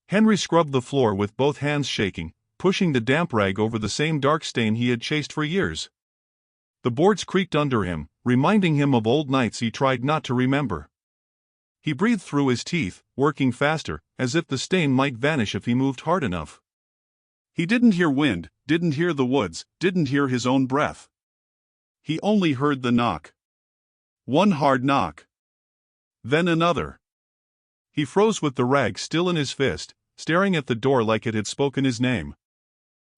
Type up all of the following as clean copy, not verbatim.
Henry scrubbed the floor with both hands shaking, pushing the damp rag over the same dark stain he had chased for years. The boards creaked under him, reminding him of old nights he tried not to remember. He breathed through his teeth, working faster, as if the stain might vanish if he moved hard enough. He didn't hear wind, didn't hear the woods, didn't hear his own breath. He only heard the knock. One hard knock. Then another. He froze with the rag still in his fist, staring at the door like it had spoken his name.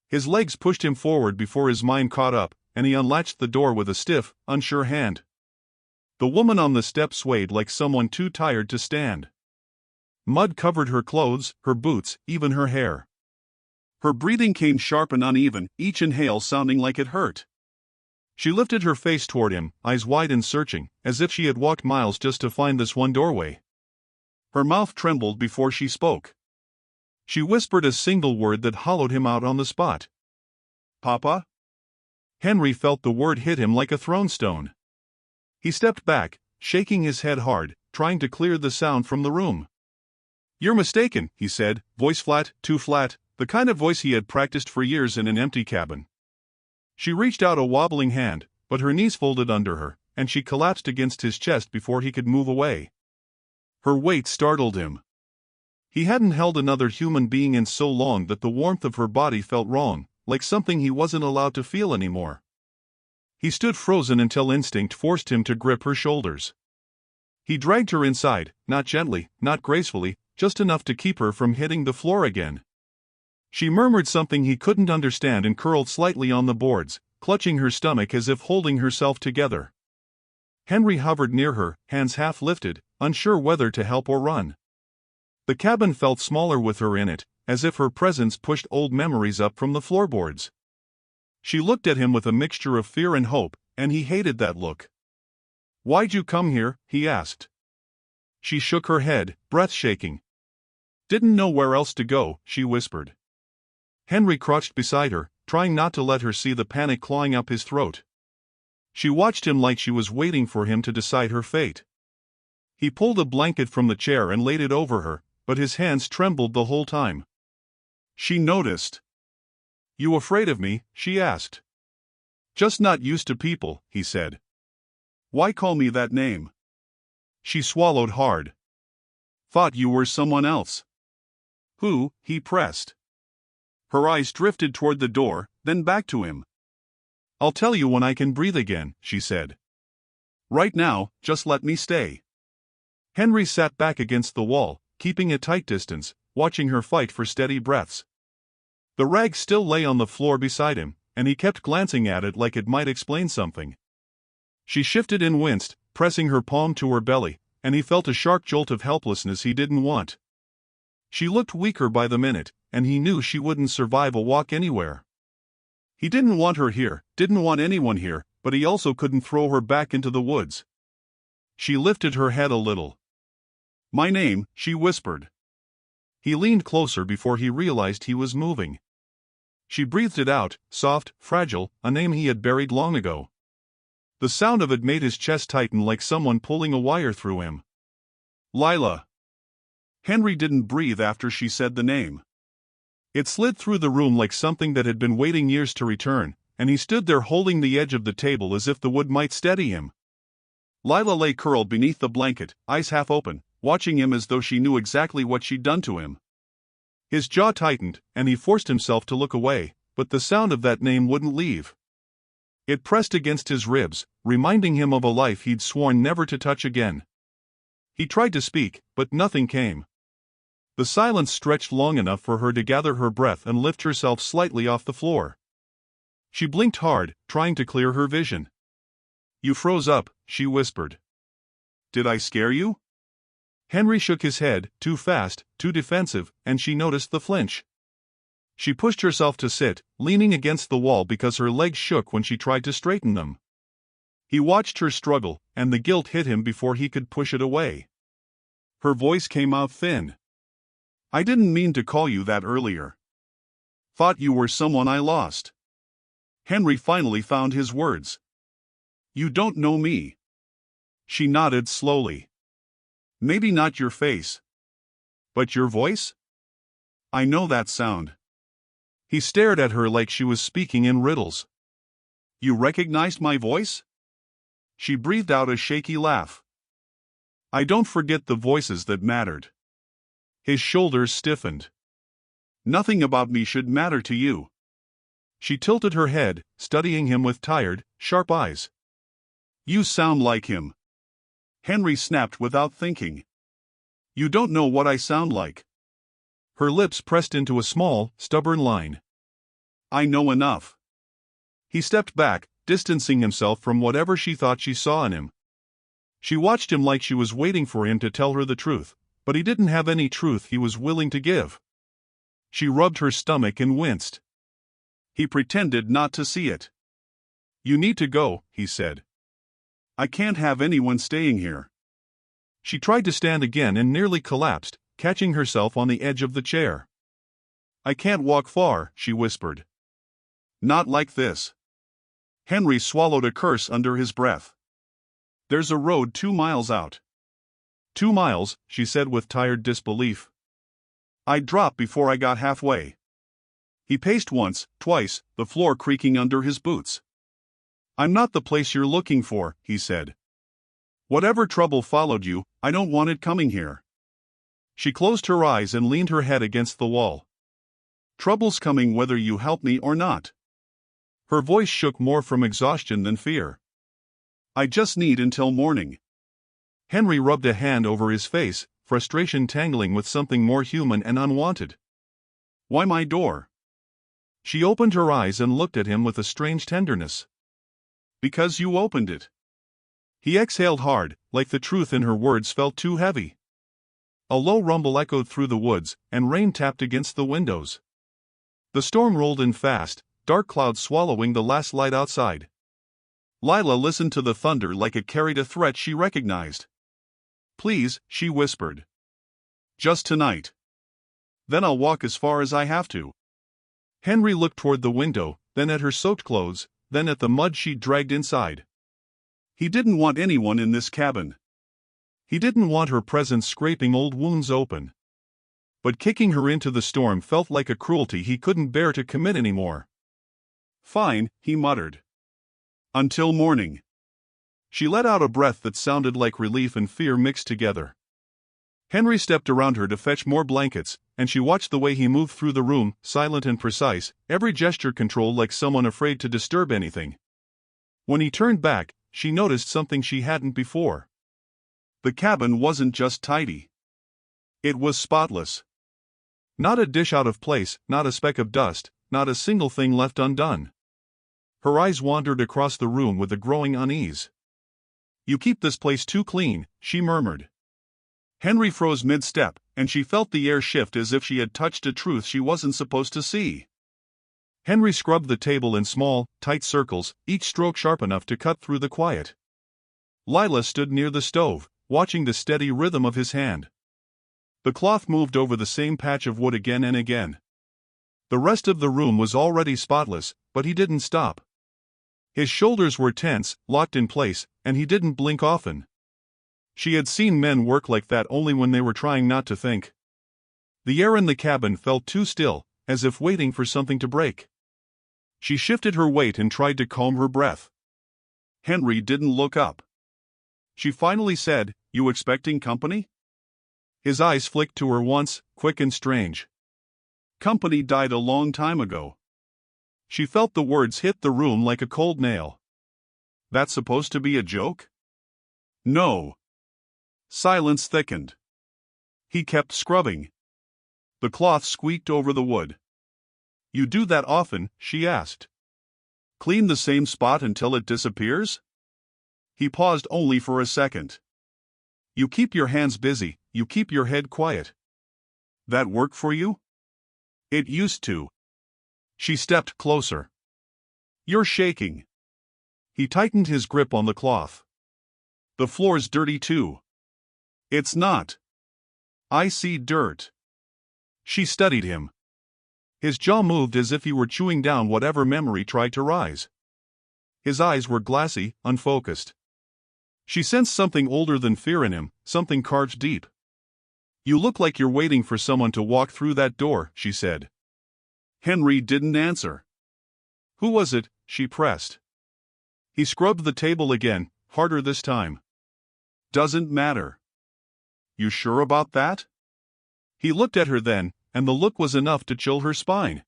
His legs pushed him forward before his mind caught up, and he unlatched the door with a stiff, unsure hand. The woman on the step swayed like someone too tired to stand. Mud covered her clothes, her boots, even her hair. Her breathing came sharp and uneven, each inhale sounding like it hurt. She lifted her face toward him, eyes wide and searching, as if she had walked miles just to find this one doorway. Her mouth trembled before she spoke. She whispered a single word that hollowed him out on the spot. "Papa?" Henry felt the word hit him like a thrown stone. He stepped back, shaking his head hard, trying to clear the sound from the room. "You're mistaken," he said, voice flat, too flat, the kind of voice he had practiced for years in an empty cabin. She reached out a wobbling hand, but her knees folded under her, and she collapsed against his chest before he could move away. Her weight startled him. He hadn't held another human being in so long that the warmth of her body felt wrong, like something he wasn't allowed to feel anymore. He stood frozen until instinct forced him to grip her shoulders. He dragged her inside, not gently, not gracefully, just enough to keep her from hitting the floor again. She murmured something he couldn't understand and curled slightly on the boards, clutching her stomach as if holding herself together. Henry hovered near her, hands half lifted, unsure whether to help or run. The cabin felt smaller with her in it, as if her presence pushed old memories up from the floorboards. She looked at him with a mixture of fear and hope, and he hated that look. "Why'd you come here?" he asked. She shook her head, breath shaking. "Didn't know where else to go," she whispered. Henry crouched beside her, trying not to let her see the panic clawing up his throat. She watched him like she was waiting for him to decide her fate. He pulled a blanket from the chair and laid it over her, but his hands trembled the whole time. She noticed. "You afraid of me?" she asked. "Just not used to people," he said. "Why call me that name?" She swallowed hard. "Thought you were someone else." "Who?" he pressed. Her eyes drifted toward the door, then back to him. "I'll tell you when I can breathe again," she said. "Right now, just let me stay." Henry sat back against the wall, keeping a tight distance, watching her fight for steady breaths. The rag still lay on the floor beside him, and he kept glancing at it like it might explain something. She shifted and winced, pressing her palm to her belly, and he felt a sharp jolt of helplessness he didn't want. She looked weaker by the minute, and he knew she wouldn't survive a walk anywhere. He didn't want her here, didn't want anyone here, but he also couldn't throw her back into the woods. She lifted her head a little. "My name," she whispered. He leaned closer before he realized he was moving. She breathed it out, soft, fragile, a name he had buried long ago. The sound of it made his chest tighten like someone pulling a wire through him. "Lila." Henry didn't breathe after she said the name. It slid through the room like something that had been waiting years to return, and he stood there holding the edge of the table as if the wood might steady him. Lila lay curled beneath the blanket, eyes half open, watching him as though she knew exactly what she'd done to him. His jaw tightened, and he forced himself to look away, but the sound of that name wouldn't leave. It pressed against his ribs, reminding him of a life he'd sworn never to touch again. He tried to speak, but nothing came. The silence stretched long enough for her to gather her breath and lift herself slightly off the floor. She blinked hard, trying to clear her vision. "You froze up," she whispered. "Did I scare you?" Henry shook his head, too fast, too defensive, and she noticed the flinch. She pushed herself to sit, leaning against the wall because her legs shook when she tried to straighten them. He watched her struggle, and the guilt hit him before he could push it away. Her voice came out thin. "I didn't mean to call you that earlier. Thought you were someone I lost." Henry finally found his words. "You don't know me." She nodded slowly. "Maybe not your face. But your voice?" I know that sound. He stared at her like she was speaking in riddles. You recognized my voice? She breathed out a shaky laugh. I don't forget the voices that mattered. His shoulders stiffened. Nothing about me should matter to you. She tilted her head, studying him with tired, sharp eyes. You sound like him. Henry snapped without thinking. You don't know what I sound like. Her lips pressed into a small, stubborn line. I know enough. He stepped back, distancing himself from whatever she thought she saw in him. She watched him like she was waiting for him to tell her the truth, but he didn't have any truth he was willing to give. She rubbed her stomach and winced. He pretended not to see it. You need to go, he said. I can't have anyone staying here. She tried to stand again and nearly collapsed, catching herself on the edge of the chair. I can't walk far, she whispered. Not like this. Henry swallowed a curse under his breath. There's a road 2 miles out. 2 miles, she said with tired disbelief. I'd drop before I got halfway. He paced once, twice, the floor creaking under his boots. I'm not the place you're looking for, he said. Whatever trouble followed you, I don't want it coming here. She closed her eyes and leaned her head against the wall. Trouble's coming whether you help me or not. Her voice shook more from exhaustion than fear. I just need until morning. Henry rubbed a hand over his face, frustration tangling with something more human and unwanted. Why my door? She opened her eyes and looked at him with a strange tenderness. Because you opened it. He exhaled hard, like the truth in her words felt too heavy. A low rumble echoed through the woods, and rain tapped against the windows. The storm rolled in fast, dark clouds swallowing the last light outside. Lila listened to the thunder like it carried a threat she recognized. Please, she whispered. Just tonight. Then I'll walk as far as I have to. Henry looked toward the window, then at her soaked clothes, then at the mud she'd dragged inside. He didn't want anyone in this cabin. He didn't want her presence scraping old wounds open. But kicking her into the storm felt like a cruelty he couldn't bear to commit anymore. Fine, he muttered. Until morning. She let out a breath that sounded like relief and fear mixed together. Henry stepped around her to fetch more blankets, and she watched the way he moved through the room, silent and precise, every gesture controlled like someone afraid to disturb anything. When he turned back, she noticed something she hadn't before. The cabin wasn't just tidy. It was spotless. Not a dish out of place, not a speck of dust, not a single thing left undone. Her eyes wandered across the room with a growing unease. You keep this place too clean, she murmured. Henry froze mid-step, and she felt the air shift as if she had touched a truth she wasn't supposed to see. Henry scrubbed the table in small, tight circles, each stroke sharp enough to cut through the quiet. Lila stood near the stove, watching the steady rhythm of his hand. The cloth moved over the same patch of wood again and again. The rest of the room was already spotless, but he didn't stop. His shoulders were tense, locked in place, and he didn't blink often. She had seen men work like that only when they were trying not to think. The air in the cabin felt too still, as if waiting for something to break. She shifted her weight and tried to calm her breath. Henry didn't look up. She finally said, You expecting company? His eyes flicked to her once, quick and strange. Company died a long time ago. She felt the words hit the room like a cold nail. That's supposed to be a joke? No. Silence thickened. He kept scrubbing. The cloth squeaked over the wood. You do that often? She asked. Clean the same spot until it disappears? He paused only for a second. You keep your hands busy, you keep your head quiet. That work for you? It used to. She stepped closer. You're shaking. He tightened his grip on the cloth. The floor's dirty too. It's not. I see dirt. She studied him. His jaw moved as if he were chewing down whatever memory tried to rise. His eyes were glassy, unfocused. She sensed something older than fear in him, something carved deep. You look like you're waiting for someone to walk through that door, she said. Henry didn't answer. Who was it? She pressed. He scrubbed the table again, harder this time. Doesn't matter. You sure about that? He looked at her then, and the look was enough to chill her spine.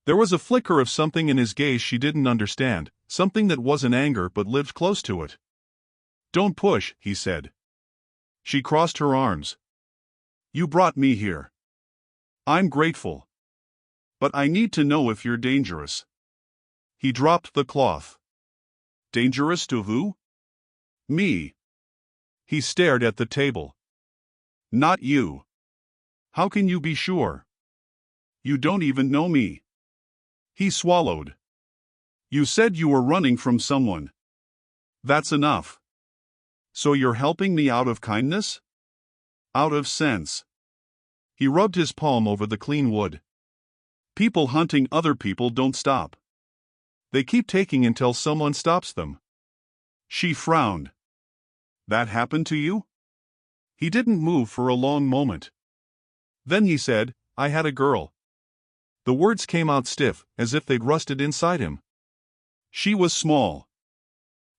There was a flicker of something in his gaze she didn't understand, something that wasn't anger but lived close to it. Don't push, he said. She crossed her arms. You brought me here. I'm grateful. But I need to know if you're dangerous. He dropped the cloth. Dangerous to who? Me. He stared at the table. Not you. How can you be sure? You don't even know me. He swallowed. You said you were running from someone. That's enough. So you're helping me out of kindness? Out of sense. He rubbed his palm over the clean wood. People hunting other people don't stop. They keep taking until someone stops them. She frowned. That happened to you? He didn't move for a long moment. Then he said, I had a girl. The words came out stiff, as if they'd rusted inside him. She was small.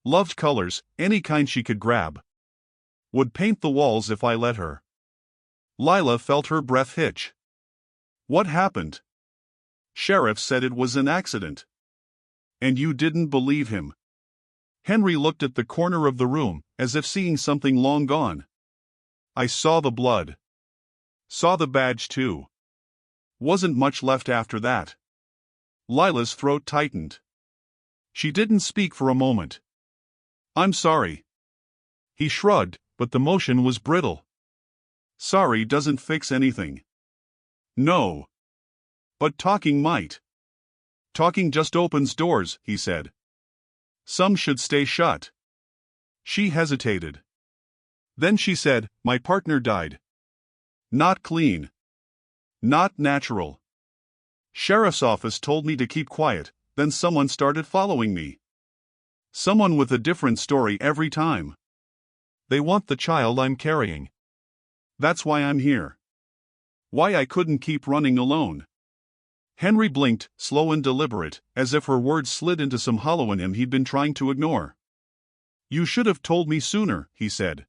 Loved colors, any kind she could grab. Would paint the walls if I let her. Lila felt her breath hitch. What happened? Sheriff said it was an accident. And you didn't believe him. Henry looked at the corner of the room, as if seeing something long gone. I saw the blood. Saw the badge too. Wasn't much left after that. Lila's throat tightened. She didn't speak for a moment. I'm sorry. He shrugged, but the motion was brittle. Sorry doesn't fix anything. No. But talking might. Talking just opens doors, he said. Some should stay shut. She hesitated. Then she said, my partner died. Not clean. Not natural. Sheriff's office told me to keep quiet, then someone started following me. Someone with a different story every time. They want the child I'm carrying. That's why I'm here. Why I couldn't keep running alone. Henry blinked, slow and deliberate, as if her words slid into some hollow in him he'd been trying to ignore. You should have told me sooner, he said.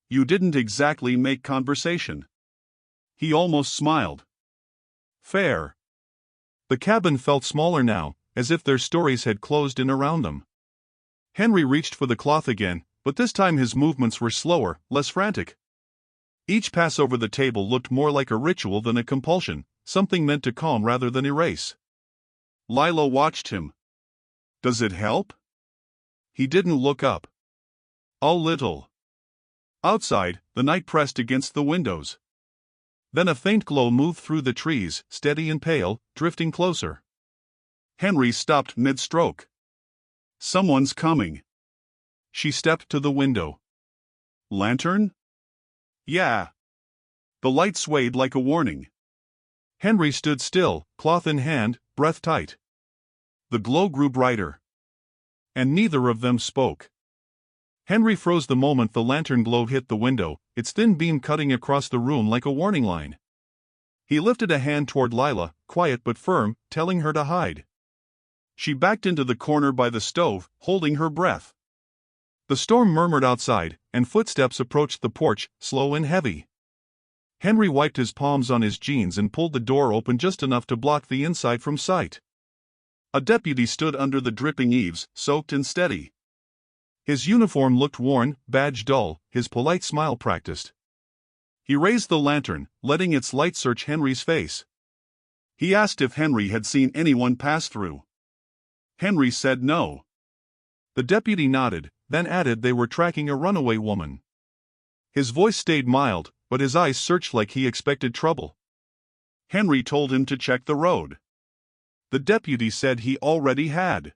You didn't exactly make conversation. He almost smiled. Fair. The cabin felt smaller now, as if their stories had closed in around them. Henry reached for the cloth again, but this time his movements were slower, less frantic. Each pass over the table looked more like a ritual than a compulsion, something meant to calm rather than erase. Lila watched him. Does it help? He didn't look up. A little. Outside, the night pressed against the windows. Then a faint glow moved through the trees, steady and pale, drifting closer. Henry stopped mid-stroke. Someone's coming. She stepped to the window. Lantern? Yeah. The light swayed like a warning. Henry stood still, cloth in hand, breath tight. The glow grew brighter. And neither of them spoke. Henry froze the moment the lantern glow hit the window, its thin beam cutting across the room like a warning line. He lifted a hand toward Lila, quiet but firm, telling her to hide. She backed into the corner by the stove, holding her breath. The storm murmured outside, and footsteps approached the porch, slow and heavy. Henry wiped his palms on his jeans and pulled the door open just enough to block the inside from sight. A deputy stood under the dripping eaves, soaked and steady. His uniform looked worn, badge dull, his polite smile practiced. He raised the lantern, letting its light search Henry's face. He asked if Henry had seen anyone pass through. Henry said no. The deputy nodded, then added they were tracking a runaway woman. His voice stayed mild, but his eyes searched like he expected trouble. Henry told him to check the road. The deputy said he already had.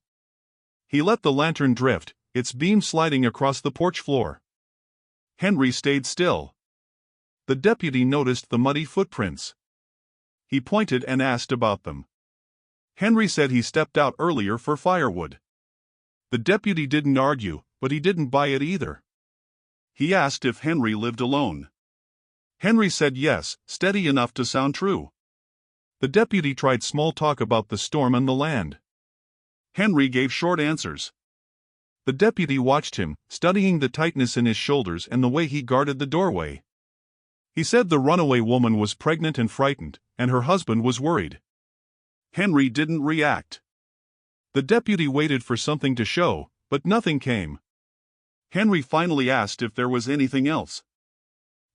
He let the lantern drift, its beam sliding across the porch floor. Henry stayed still. The deputy noticed the muddy footprints. He pointed and asked about them. Henry said he stepped out earlier for firewood. The deputy didn't argue, but he didn't buy it either. He asked if Henry lived alone. Henry said yes, steady enough to sound true. The deputy tried small talk about the storm and the land. Henry gave short answers. The deputy watched him, studying the tightness in his shoulders and the way he guarded the doorway. He said the runaway woman was pregnant and frightened, and her husband was worried. Henry didn't react. The deputy waited for something to show, but nothing came. Henry finally asked if there was anything else.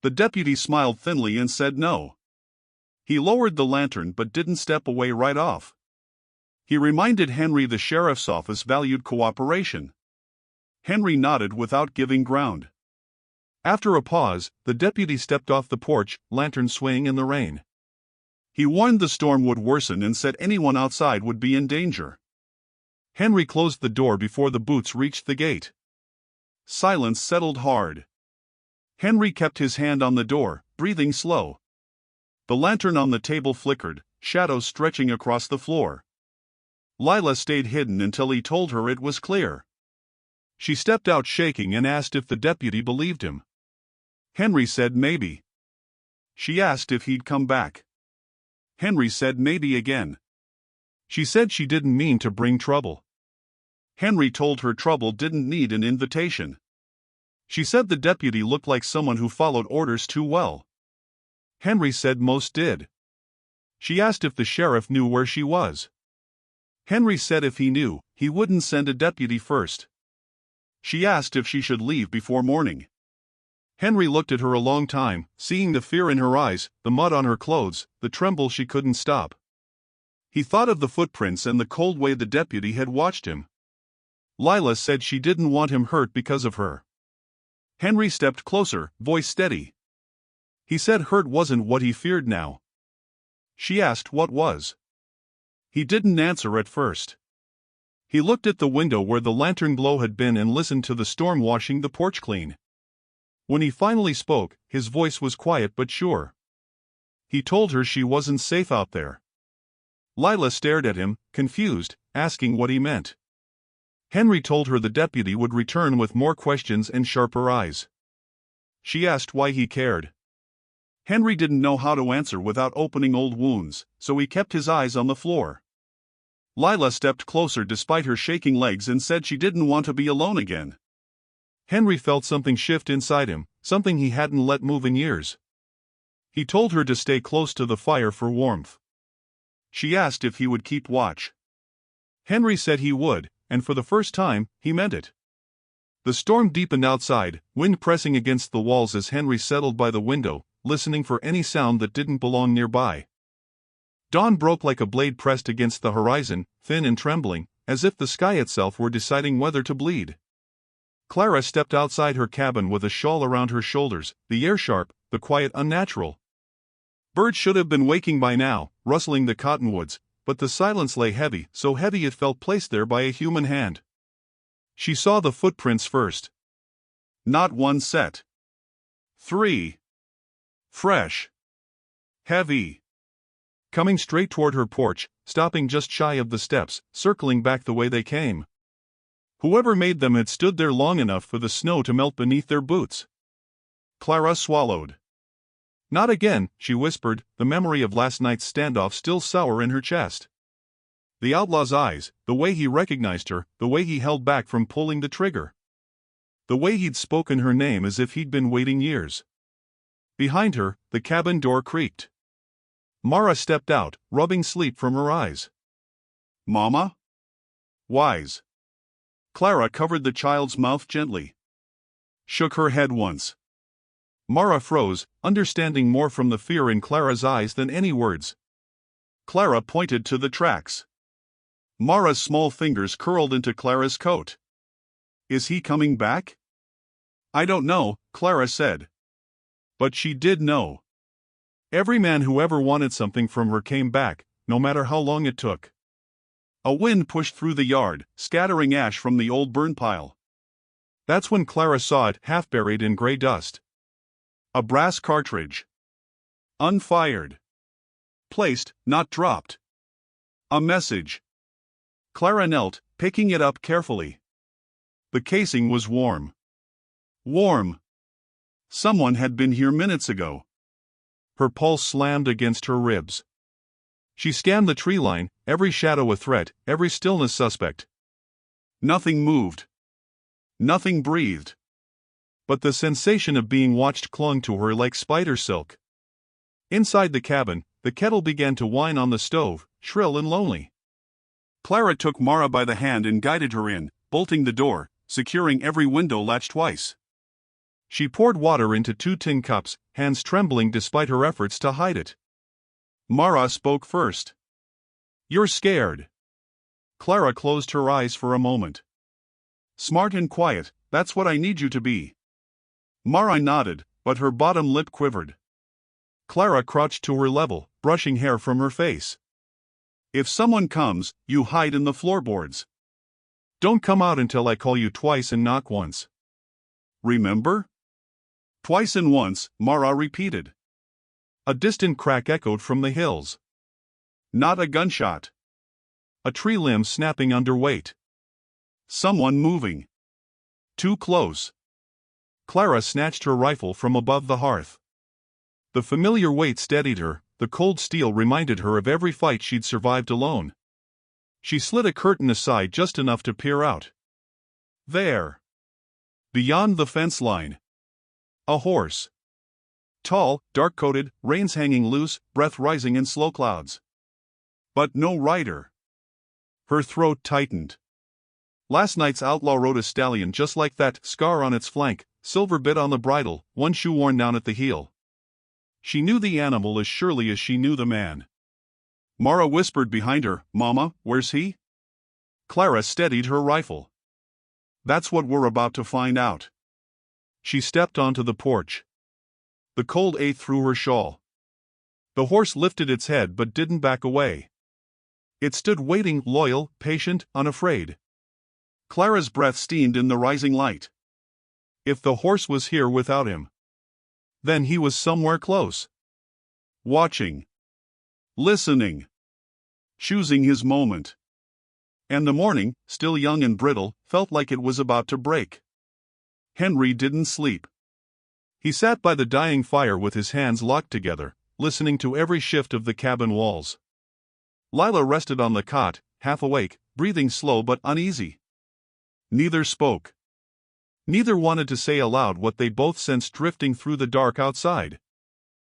The deputy smiled thinly and said no. He lowered the lantern but didn't step away right off. He reminded Henry the sheriff's office valued cooperation. Henry nodded without giving ground. After a pause, the deputy stepped off the porch, lantern swaying in the rain. He warned the storm would worsen and said anyone outside would be in danger. Henry closed the door before the boots reached the gate. Silence settled hard. Henry kept his hand on the door, breathing slow. The lantern on the table flickered, shadows stretching across the floor. Lila stayed hidden until he told her it was clear. She stepped out shaking and asked if the deputy believed him. Henry said maybe. She asked if he'd come back. Henry said maybe again. She said she didn't mean to bring trouble. Henry told her trouble didn't need an invitation. She said the deputy looked like someone who followed orders too well. Henry said most did. She asked if the sheriff knew where she was. Henry said if he knew, he wouldn't send a deputy first. She asked if she should leave before morning. Henry looked at her a long time, seeing the fear in her eyes, the mud on her clothes, the tremble she couldn't stop. He thought of the footprints and the cold way the deputy had watched him. Lila said she didn't want him hurt because of her. Henry stepped closer, voice steady. He said hurt wasn't what he feared now. She asked what was. He didn't answer at first. He looked at the window where the lantern glow had been and listened to the storm washing the porch clean. When he finally spoke, his voice was quiet but sure. He told her she wasn't safe out there. Lila stared at him, confused, asking what he meant. Henry told her the deputy would return with more questions and sharper eyes. She asked why he cared. Henry didn't know how to answer without opening old wounds, so he kept his eyes on the floor. Lila stepped closer despite her shaking legs and said she didn't want to be alone again. Henry felt something shift inside him, something he hadn't let move in years. He told her to stay close to the fire for warmth. She asked if he would keep watch. Henry said he would, and for the first time, he meant it. The storm deepened outside, wind pressing against the walls as Henry settled by the window, listening for any sound that didn't belong nearby. Dawn broke like a blade pressed against the horizon, thin and trembling, as if the sky itself were deciding whether to bleed. Clara stepped outside her cabin with a shawl around her shoulders, the air sharp, the quiet unnatural. Birds should have been waking by now, rustling the cottonwoods, but the silence lay heavy, so heavy it felt placed there by a human hand. She saw the footprints first. Not one set. 3. Fresh. Heavy. Coming straight toward her porch, stopping just shy of the steps, circling back the way they came. Whoever made them had stood there long enough for the snow to melt beneath their boots. Clara swallowed. Not again, she whispered, the memory of last night's standoff still sour in her chest. The outlaw's eyes, the way he recognized her, the way he held back from pulling the trigger. The way he'd spoken her name as if he'd been waiting years. Behind her, the cabin door creaked. Mara stepped out, rubbing sleep from her eyes. Mama? Wise. Clara covered the child's mouth gently. Shook her head once. Mara froze, understanding more from the fear in Clara's eyes than any words. Clara pointed to the tracks. Mara's small fingers curled into Clara's coat. Is he coming back? I don't know, Clara said. But she did know. Every man who ever wanted something from her came back, no matter how long it took. A wind pushed through the yard, scattering ash from the old burn pile. That's when Clara saw it, half buried in gray dust. A brass cartridge. Unfired. Placed, not dropped. A message. Clara knelt, picking it up carefully. The casing was warm. Warm. Someone had been here minutes ago. Her pulse slammed against her ribs. She scanned the tree line, every shadow a threat, every stillness suspect. Nothing moved. Nothing breathed. But the sensation of being watched clung to her like spider silk. Inside the cabin, the kettle began to whine on the stove, shrill and lonely. Clara took Mara by the hand and guided her in, bolting the door, securing every window latch twice. She poured water into 2 tin cups, hands trembling despite her efforts to hide it. Mara spoke first. "You're scared." Clara closed her eyes for a moment. "Smart and quiet, that's what I need you to be." Mara nodded, but her bottom lip quivered. Clara crouched to her level, brushing hair from her face. "If someone comes, you hide in the floorboards. Don't come out until I call you twice and knock once. Remember?" "Twice and once," Mara repeated. A distant crack echoed from the hills. Not a gunshot. A tree limb snapping under weight. Someone moving. Too close. Clara snatched her rifle from above the hearth. The familiar weight steadied her, the cold steel reminded her of every fight she'd survived alone. She slid a curtain aside just enough to peer out. There. Beyond the fence line. A horse. Tall, dark-coated, reins hanging loose, breath rising in slow clouds. But no rider. Her throat tightened. Last night's outlaw rode a stallion just like that, scar on its flank, silver bit on the bridle, one shoe worn down at the heel. She knew the animal as surely as she knew the man. Mara whispered behind her, "Mama, where's he?" Clara steadied her rifle. "That's what we're about to find out." She stepped onto the porch. The cold ate through her shawl. The horse lifted its head but didn't back away. It stood waiting, loyal, patient, unafraid. Clara's breath steamed in the rising light. If the horse was here without him, then he was somewhere close. Watching. Listening. Choosing his moment. And the morning, still young and brittle, felt like it was about to break. Henry didn't sleep. He sat by the dying fire with his hands locked together, listening to every shift of the cabin walls. Lila rested on the cot, half awake, breathing slow but uneasy. Neither spoke. Neither wanted to say aloud what they both sensed drifting through the dark outside.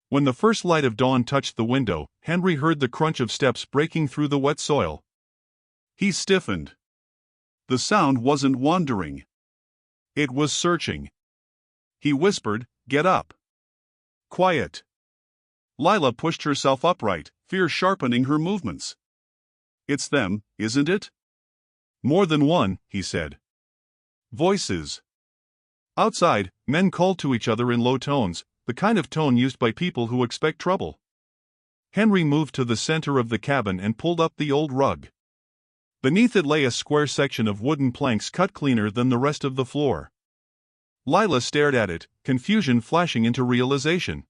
When the first light of dawn touched the window, Henry heard the crunch of steps breaking through the wet soil. He stiffened. The sound wasn't wandering. It was searching. He whispered, "Get up." Quiet. Lila pushed herself upright, fear sharpening her movements. "It's them, isn't it?" "More than one," he said. Voices. Outside, men called to each other in low tones, the kind of tone used by people who expect trouble. Henry moved to the center of the cabin and pulled up the old rug. Beneath it lay a square section of wooden planks cut cleaner than the rest of the floor. Lila stared at it, confusion flashing into realization.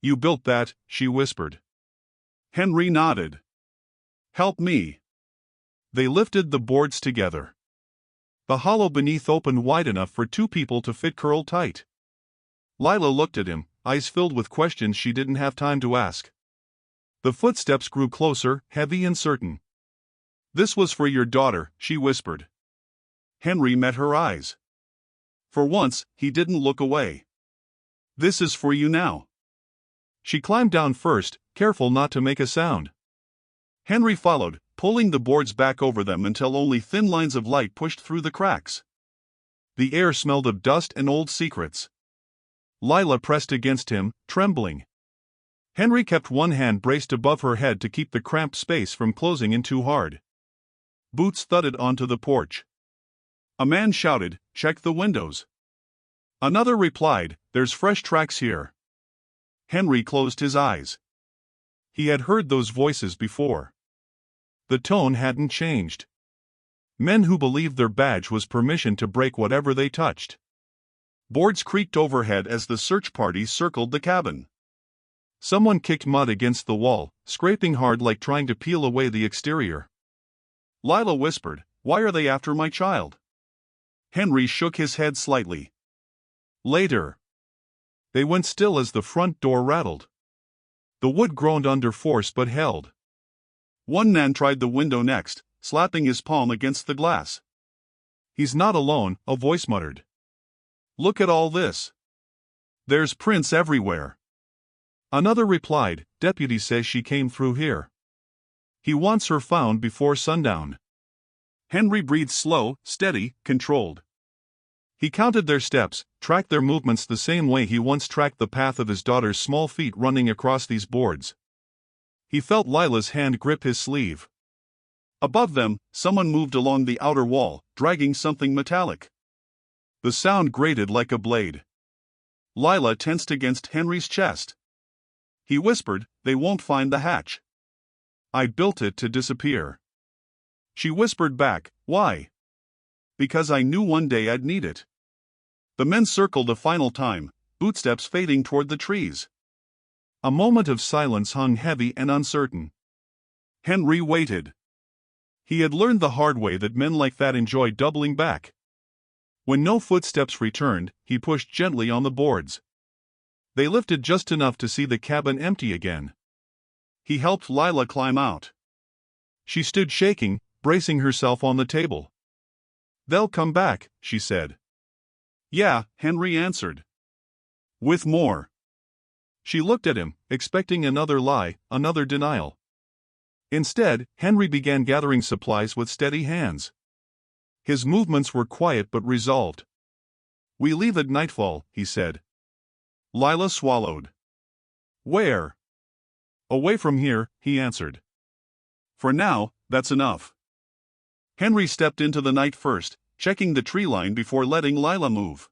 "You built that," she whispered. Henry nodded. "Help me." They lifted the boards together. The hollow beneath opened wide enough for 2 people to fit curled tight. Lila looked at him, eyes filled with questions she didn't have time to ask. The footsteps grew closer, heavy and certain. "This was for your daughter," she whispered. Henry met her eyes. For once, he didn't look away. "This is for you now." She climbed down first, careful not to make a sound. Henry followed, pulling the boards back over them until only thin lines of light pushed through the cracks. The air smelled of dust and old secrets. Lila pressed against him, trembling. Henry kept one hand braced above her head to keep the cramped space from closing in too hard. Boots thudded onto the porch. A man shouted, "Check the windows." Another replied, "There's fresh tracks here." Henry closed his eyes. He had heard those voices before. The tone hadn't changed. Men who believed their badge was permission to break whatever they touched. Boards creaked overhead as the search party circled the cabin. Someone kicked mud against the wall, scraping hard like trying to peel away the exterior. Lila whispered, "Why are they after my child?" Henry shook his head slightly. Later. They went still as the front door rattled. The wood groaned under force but held. One man tried the window next, slapping his palm against the glass. "He's not alone," a voice muttered. "Look at all this. There's prints everywhere." Another replied, "Deputy says she came through here. He wants her found before sundown." Henry breathed slow, steady, controlled. He counted their steps, tracked their movements the same way he once tracked the path of his daughter's small feet running across these boards. He felt Lila's hand grip his sleeve. Above them, someone moved along the outer wall, dragging something metallic. The sound grated like a blade. Lila tensed against Henry's chest. He whispered, "They won't find the hatch. I built it to disappear." She whispered back, "Why?" "Because I knew one day I'd need it." The men circled a final time, bootsteps fading toward the trees. A moment of silence hung heavy and uncertain. Henry waited. He had learned the hard way that men like that enjoy doubling back. When no footsteps returned, he pushed gently on the boards. They lifted just enough to see the cabin empty again. He helped Lila climb out. She stood shaking, bracing herself on the table. "They'll come back," she said. "Yeah," Henry answered. "With more." She looked at him, expecting another lie, another denial. Instead, Henry began gathering supplies with steady hands. His movements were quiet but resolved. "We leave at nightfall," he said. Lila swallowed. "Where?" "Away from here," he answered. "For now, that's enough." Henry stepped into the night first, checking the tree line before letting Lila move.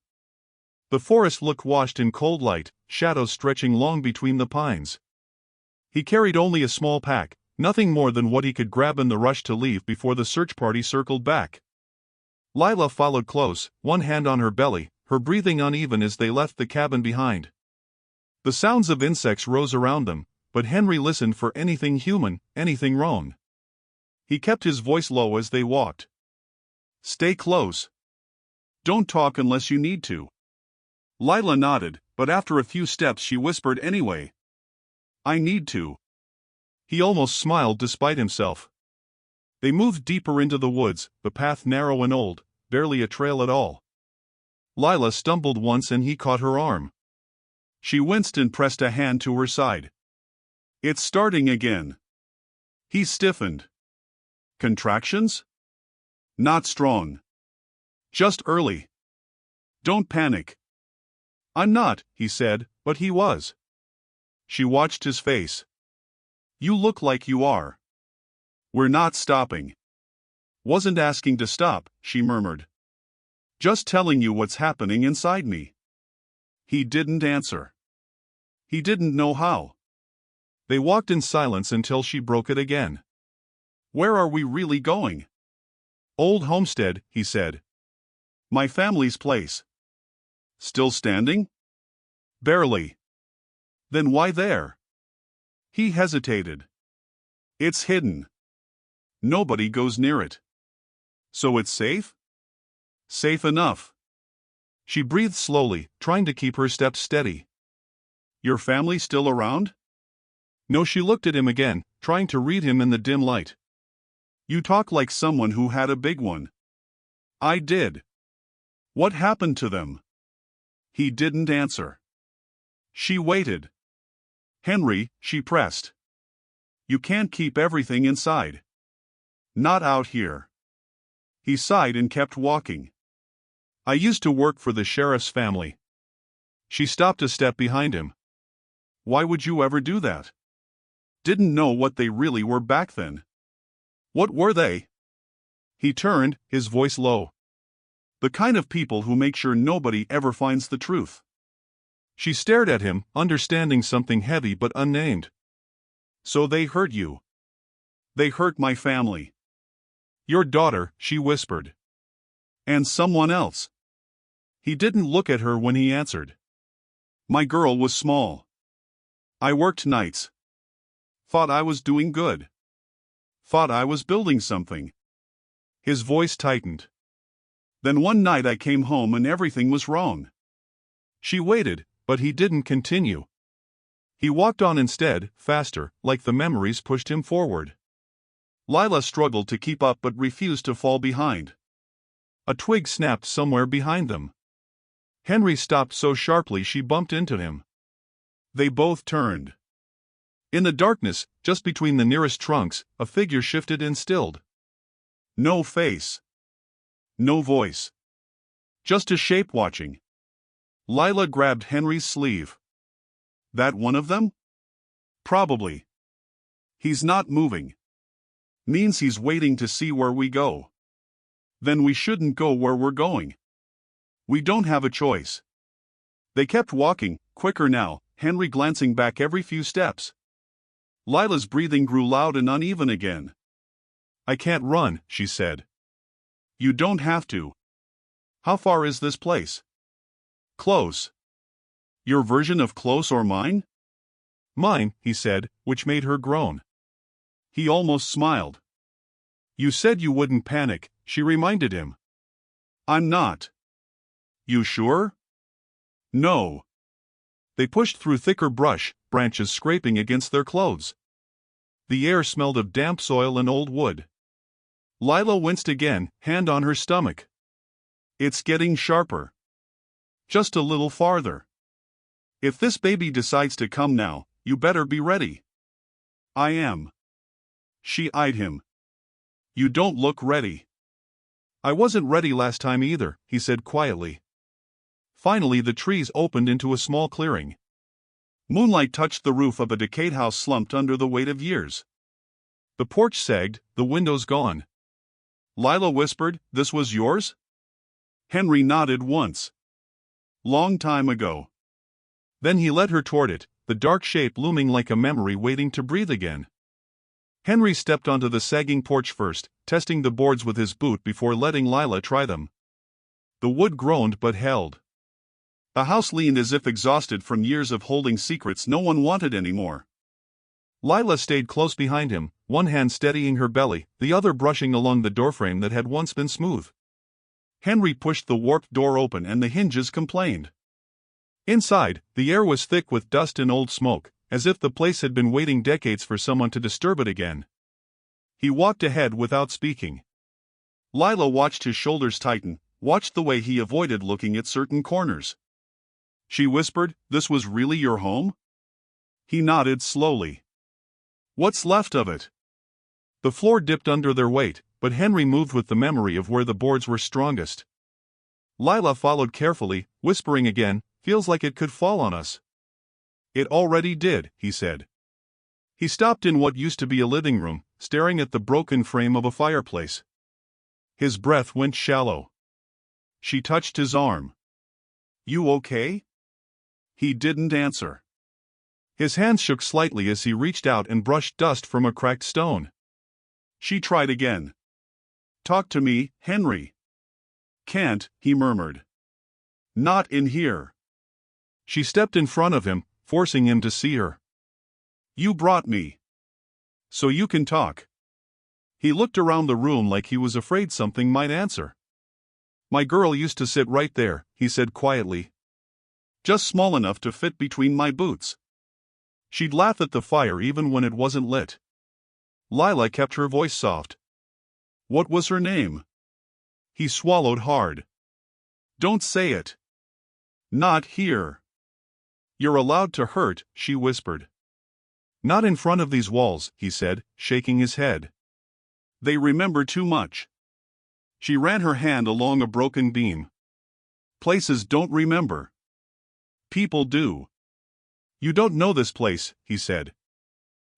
The forest looked washed in cold light, shadows stretching long between the pines. He carried only a small pack, nothing more than what he could grab in the rush to leave before the search party circled back. Lila followed close, one hand on her belly, her breathing uneven as they left the cabin behind. The sounds of insects rose around them, but Henry listened for anything human, anything wrong. He kept his voice low as they walked. "Stay close. Don't talk unless you need to." Lila nodded, but after a few steps she whispered anyway. "I need to." He almost smiled despite himself. They moved deeper into the woods, the path narrow and old, barely a trail at all. Lila stumbled once and he caught her arm. She winced and pressed a hand to her side. "It's starting again." He stiffened. "Contractions?" "Not strong. Just early. Don't panic." "I'm not," he said, but he was. She watched his face. "You look like you are." "We're not stopping." "Wasn't asking to stop," she murmured. "Just telling you what's happening inside me." He didn't answer. He didn't know how. They walked in silence until she broke it again. "Where are we really going?" "Old homestead," he said. "My family's place." "Still standing?" "Barely." "Then why there?" He hesitated. "It's hidden. Nobody goes near it." "So it's safe?" "Safe enough." She breathed slowly, trying to keep her steps steady. "Your family still around?" No, she looked at him again, trying to read him in the dim light. "You talk like someone who had a big one." "I did." "What happened to them?" He didn't answer. She waited. "Henry," she pressed. "You can't keep everything inside. Not out here." He sighed and kept walking. "I used to work for the sheriff's family." She stopped a step behind him. "Why would you ever do that?" "Didn't know what they really were back then." "What were they?" He turned, his voice low. "The kind of people who make sure nobody ever finds the truth." She stared at him, understanding something heavy but unnamed. "So they hurt you." "They hurt my family." "Your daughter," she whispered. "And someone else." He didn't look at her when he answered. "My girl was small. I worked nights. Thought I was doing good. Thought I was building something." His voice tightened. "Then one night I came home and everything was wrong." She waited, but he didn't continue. He walked on instead, faster, like the memories pushed him forward. Lila struggled to keep up but refused to fall behind. A twig snapped somewhere behind them. Henry stopped so sharply she bumped into him. They both turned. In the darkness, just between the nearest trunks, a figure shifted and stilled. No face. No voice. Just a shape watching. Lila grabbed Henry's sleeve. That one of them? Probably. He's not moving. Means he's waiting to see where we go. Then we shouldn't go where we're going. We don't have a choice. They kept walking, quicker now, Henry glancing back every few steps. Lila's breathing grew loud and uneven again. I can't run, she said. You don't have to. How far is this place? Close. Your version of close or mine? Mine, he said, which made her groan. He almost smiled. You said you wouldn't panic, she reminded him. I'm not. You sure? No. They pushed through thicker brush, branches scraping against their clothes. The air smelled of damp soil and old wood. Lila winced again, hand on her stomach. It's getting sharper. Just a little farther. If this baby decides to come now, you better be ready. I am. She eyed him. You don't look ready. I wasn't ready last time either, he said quietly. Finally the trees opened into a small clearing. Moonlight touched the roof of a decayed house slumped under the weight of years. The porch sagged, the windows gone. Lila whispered, "This was yours?" Henry nodded once. Long time ago. Then he led her toward it, the dark shape looming like a memory waiting to breathe again. Henry stepped onto the sagging porch first, testing the boards with his boot before letting Lila try them. The wood groaned but held. The house leaned as if exhausted from years of holding secrets no one wanted anymore. Lila stayed close behind him, one hand steadying her belly, the other brushing along the doorframe that had once been smooth. Henry pushed the warped door open and the hinges complained. Inside, the air was thick with dust and old smoke, as if the place had been waiting decades for someone to disturb it again. He walked ahead without speaking. Lila watched his shoulders tighten, watched the way he avoided looking at certain corners. She whispered, "This was really your home?" He nodded slowly. "What's left of it?" The floor dipped under their weight, but Henry moved with the memory of where the boards were strongest. Lila followed carefully, whispering again, "Feels like it could fall on us." "It already did," he said. He stopped in what used to be a living room, staring at the broken frame of a fireplace. His breath went shallow. She touched his arm. "You okay?" He didn't answer. His hands shook slightly as he reached out and brushed dust from a cracked stone. She tried again. "Talk to me, Henry." "Can't," he murmured. "Not in here." She stepped in front of him, forcing him to see her. "You brought me. So you can talk." He looked around the room like he was afraid something might answer. "My girl used to sit right there," he said quietly. "Just small enough to fit between my boots. She'd laugh at the fire even when it wasn't lit." Lila kept her voice soft. "What was her name?" He swallowed hard. "Don't say it." "Not here." "You're allowed to hurt," she whispered. "Not in front of these walls," he said, shaking his head. "They remember too much." She ran her hand along a broken beam. "Places don't remember. People do." "You don't know this place," he said.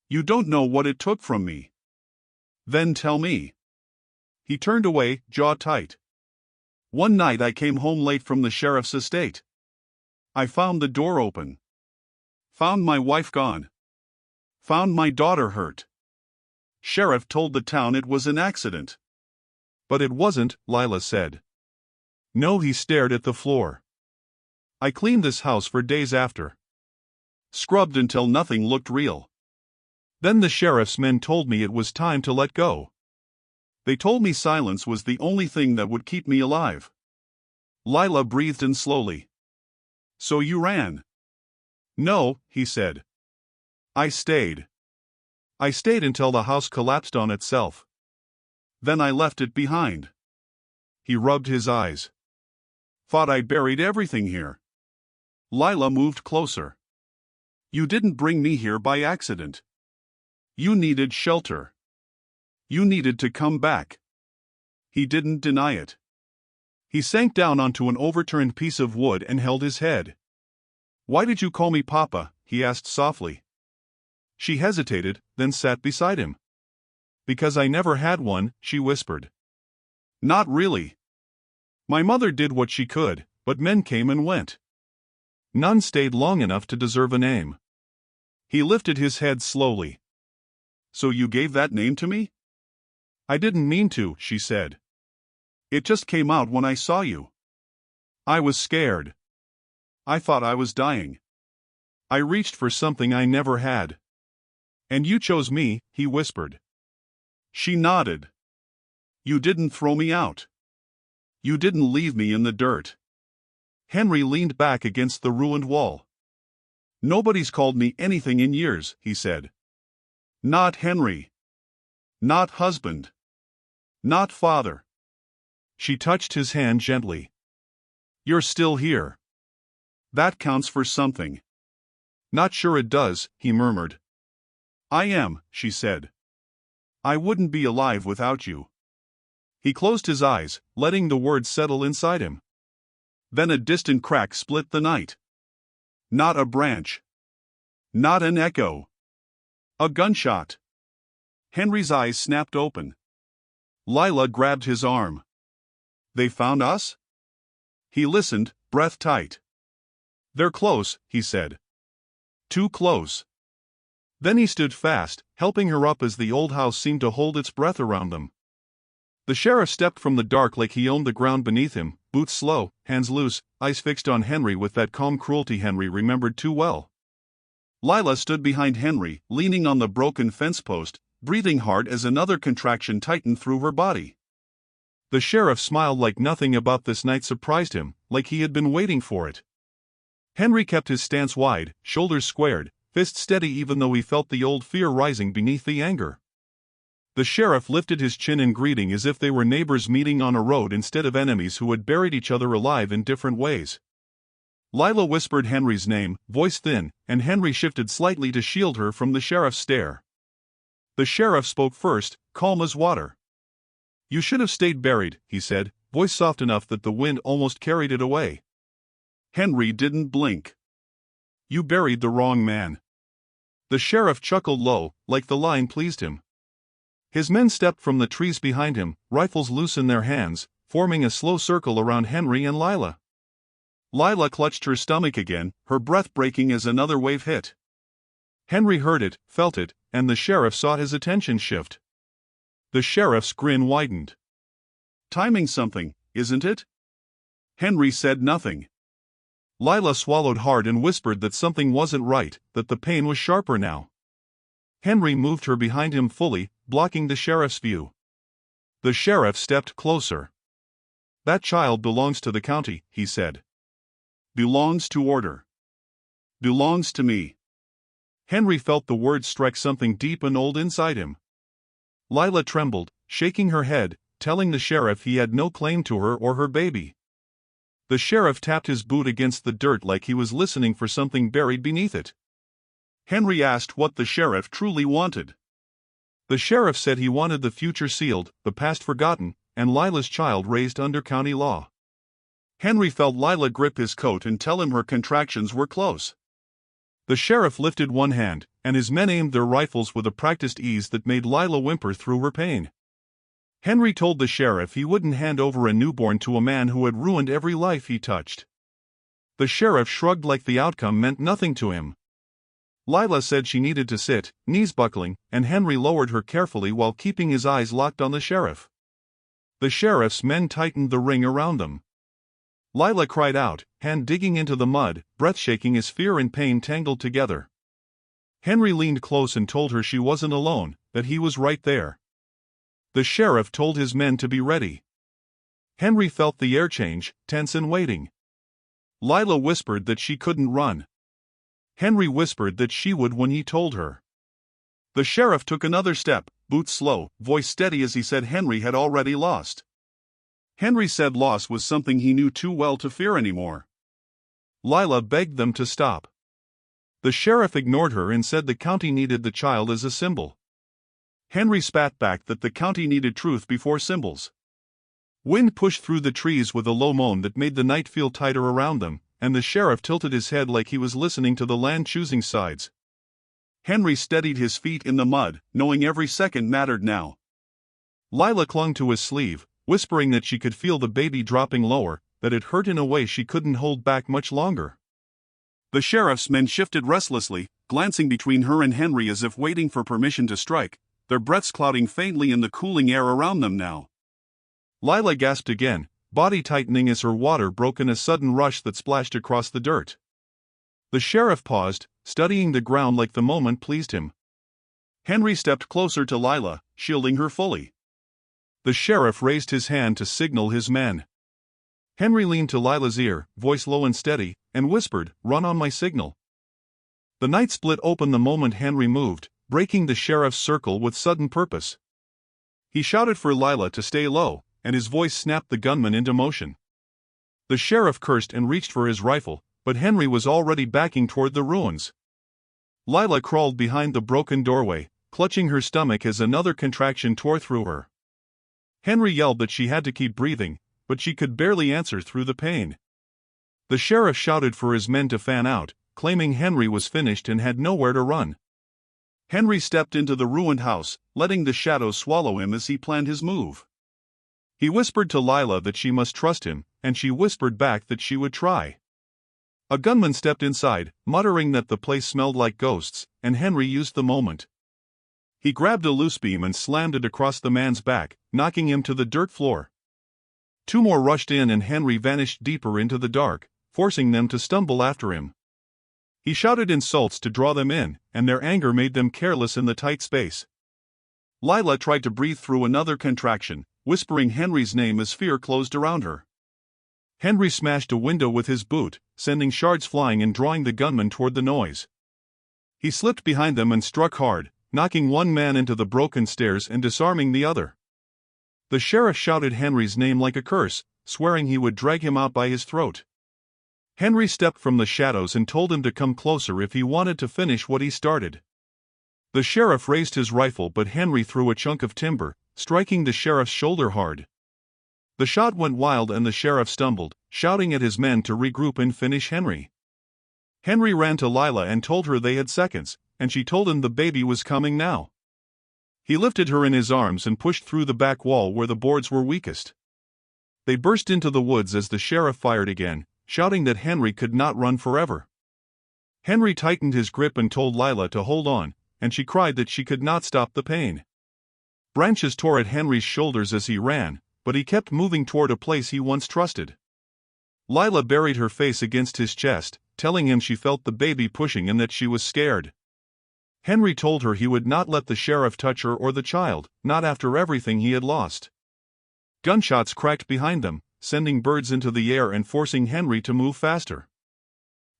"You don't know what it took from me." "Then tell me." He turned away, jaw tight. "One night I came home late from the sheriff's estate. I found the door open. Found my wife gone. Found my daughter hurt. Sheriff told the town it was an accident." "But it wasn't," Lila said. "No," he stared at the floor. "I cleaned this house for days after. Scrubbed until nothing looked real. Then the sheriff's men told me it was time to let go. They told me silence was the only thing that would keep me alive." Lila breathed in slowly. "So you ran?" "No," he said. I stayed. I stayed until the house collapsed on itself. Then I left it behind. He rubbed his eyes. Thought I buried everything here. Lila moved closer. You didn't bring me here by accident. You needed shelter. You needed to come back. He didn't deny it. He sank down onto an overturned piece of wood and held his head. Why did you call me Papa? He asked softly. She hesitated, then sat beside him. Because I never had one, she whispered. Not really. My mother did what she could, but men came and went. None stayed long enough to deserve a name. He lifted his head slowly. So you gave that name to me? I didn't mean to, she said. It just came out when I saw you. I was scared. I thought I was dying. I reached for something I never had. And you chose me, he whispered. She nodded. You didn't throw me out. You didn't leave me in the dirt. Henry leaned back against the ruined wall. Nobody's called me anything in years, he said. Not Henry. Not husband. Not father. She touched his hand gently. You're still here. That counts for something. Not sure it does, he murmured. I am, she said. I wouldn't be alive without you. He closed his eyes, letting the words settle inside him. Then a distant crack split the night. Not a branch. Not an echo. A gunshot. Henry's eyes snapped open. Lila grabbed his arm. They found us? He listened, breath tight. They're close, he said. Too close. Then he stood fast, helping her up as the old house seemed to hold its breath around them. The sheriff stepped from the dark like he owned the ground beneath him, boots slow, hands loose, eyes fixed on Henry with that calm cruelty Henry remembered too well. Lila stood behind Henry, leaning on the broken fence post, breathing hard as another contraction tightened through her body. The sheriff smiled like nothing about this night surprised him, like he had been waiting for it. Henry kept his stance wide, shoulders squared, fist steady even though he felt the old fear rising beneath the anger. The sheriff lifted his chin in greeting as if they were neighbors meeting on a road instead of enemies who had buried each other alive in different ways. Lila whispered Henry's name, voice thin, and Henry shifted slightly to shield her from the sheriff's stare. The sheriff spoke first, calm as water. You should have stayed buried, he said, voice soft enough that the wind almost carried it away. Henry didn't blink. You buried the wrong man. The sheriff chuckled low, like the line pleased him. His men stepped from the trees behind him, rifles loose in their hands, forming a slow circle around Henry and Lila. Lila clutched her stomach again, her breath breaking as another wave hit. Henry heard it, felt it, and the sheriff saw his attention shift. The sheriff's grin widened. Timing something, isn't it? Henry said nothing. Lila swallowed hard and whispered that something wasn't right, that the pain was sharper now. Henry moved her behind him fully, blocking the sheriff's view. The sheriff stepped closer. That child belongs to the county, he said. Belongs to order. Belongs to me. Henry felt the words strike something deep and old inside him. Lila trembled, shaking her head, telling the sheriff he had no claim to her or her baby. The sheriff tapped his boot against the dirt like he was listening for something buried beneath it. Henry asked what the sheriff truly wanted. The sheriff said he wanted the future sealed, the past forgotten, and Lila's child raised under county law. Henry felt Lila grip his coat and tell him her contractions were close. The sheriff lifted one hand, and his men aimed their rifles with a practiced ease that made Lila whimper through her pain. Henry told the sheriff he wouldn't hand over a newborn to a man who had ruined every life he touched. The sheriff shrugged like the outcome meant nothing to him. Lila said she needed to sit, knees buckling, and Henry lowered her carefully while keeping his eyes locked on the sheriff. The sheriff's men tightened the ring around them. Lila cried out, hand digging into the mud, breath shaking as fear and pain tangled together. Henry leaned close and told her she wasn't alone, that he was right there. The sheriff told his men to be ready. Henry felt the air change, tense and waiting. Lila whispered that she couldn't run. Henry whispered that she would when he told her. The sheriff took another step, boots slow, voice steady as he said Henry had already lost. Henry said loss was something he knew too well to fear anymore. Lila begged them to stop. The sheriff ignored her and said the county needed the child as a symbol. Henry spat back that the county needed truth before symbols. Wind pushed through the trees with a low moan that made the night feel tighter around them, and the sheriff tilted his head like he was listening to the land choosing sides. Henry steadied his feet in the mud, knowing every second mattered now. Lila clung to his sleeve, whispering that she could feel the baby dropping lower, that it hurt in a way she couldn't hold back much longer. The sheriff's men shifted restlessly, glancing between her and Henry as if waiting for permission to strike, their breaths clouding faintly in the cooling air around them now. Lila gasped again, body tightening as her water broke in a sudden rush that splashed across the dirt. The sheriff paused, studying the ground like the moment pleased him. Henry stepped closer to Lila, shielding her fully. The sheriff raised his hand to signal his men. Henry leaned to Lila's ear, voice low and steady, and whispered, "Run on my signal." The night split open the moment Henry moved, breaking the sheriff's circle with sudden purpose. He shouted for Lila to stay low, and his voice snapped the gunman into motion. The sheriff cursed and reached for his rifle, but Henry was already backing toward the ruins. Lila crawled behind the broken doorway, clutching her stomach as another contraction tore through her. Henry yelled that she had to keep breathing, but she could barely answer through the pain. The sheriff shouted for his men to fan out, claiming Henry was finished and had nowhere to run. Henry stepped into the ruined house, letting the shadows swallow him as he planned his move. He whispered to Lila that she must trust him, and she whispered back that she would try. A gunman stepped inside, muttering that the place smelled like ghosts, and Henry used the moment. He grabbed a loose beam and slammed it across the man's back, knocking him to the dirt floor. Two more rushed in and Henry vanished deeper into the dark, forcing them to stumble after him. He shouted insults to draw them in, and their anger made them careless in the tight space. Lila tried to breathe through another contraction, whispering Henry's name as fear closed around her. Henry smashed a window with his boot, sending shards flying and drawing the gunman toward the noise. He slipped behind them and struck hard, knocking one man into the broken stairs and disarming the other. The sheriff shouted Henry's name like a curse, swearing he would drag him out by his throat. Henry stepped from the shadows and told him to come closer if he wanted to finish what he started. The sheriff raised his rifle, but Henry threw a chunk of timber, striking the sheriff's shoulder hard. The shot went wild and the sheriff stumbled, shouting at his men to regroup and finish Henry. Henry ran to Lila and told her they had seconds, and she told him the baby was coming now. He lifted her in his arms and pushed through the back wall where the boards were weakest. They burst into the woods as the sheriff fired again, shouting that Henry could not run forever. Henry tightened his grip and told Lila to hold on, and she cried that she could not stop the pain. Branches tore at Henry's shoulders as he ran, but he kept moving toward a place he once trusted. Lila buried her face against his chest, telling him she felt the baby pushing and that she was scared. Henry told her he would not let the sheriff touch her or the child, not after everything he had lost. Gunshots cracked behind them, sending birds into the air and forcing Henry to move faster.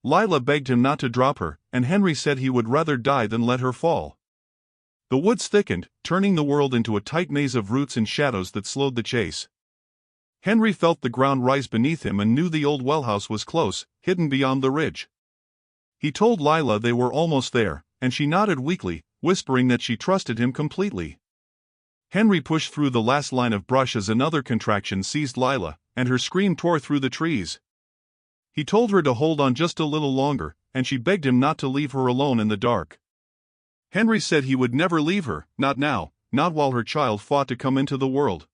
Lila begged him not to drop her, and Henry said he would rather die than let her fall. The woods thickened, turning the world into a tight maze of roots and shadows that slowed the chase. Henry felt the ground rise beneath him and knew the old wellhouse was close, hidden beyond the ridge. He told Lila they were almost there, and she nodded weakly, whispering that she trusted him completely. Henry pushed through the last line of brush as another contraction seized Lila, and her scream tore through the trees. He told her to hold on just a little longer, and she begged him not to leave her alone in the dark. Henry said he would never leave her, not now, not while her child fought to come into the world.